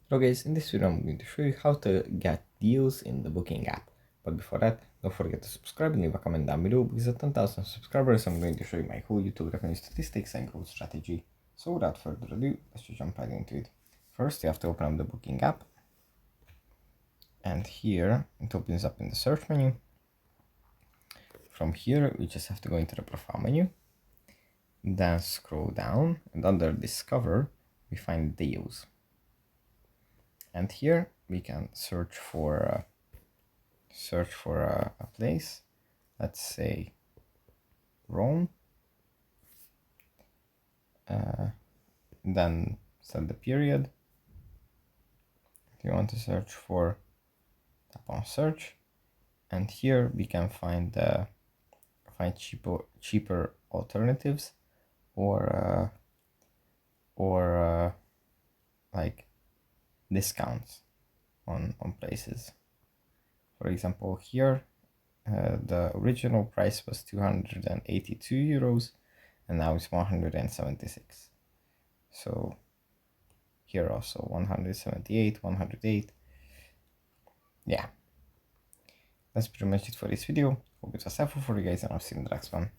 Hello guys, in this video I'm going to show you how to get deals in the Booking app. But before that, don't forget to subscribe and leave a comment down below, because at 10,000 subscribers I'm going to show you my whole YouTube revenue statistics and growth strategy. So without further ado, let's just jump right into it. First you have to open up the Booking app, and here it opens up in the search menu. From here we just have to go into the profile menu, then scroll down, and under Discover we find deals. And here we can search for a place. Let's say Rome. Then set the period. If you want to search for, tap on search, and here we can find cheaper alternatives, or like discounts on places. For example, here the original price was 282 euros and now it's 176. So here also 178, 108. Yeah, that's pretty much it for this video. Hope it was helpful for you guys, and I'll see you in the next one.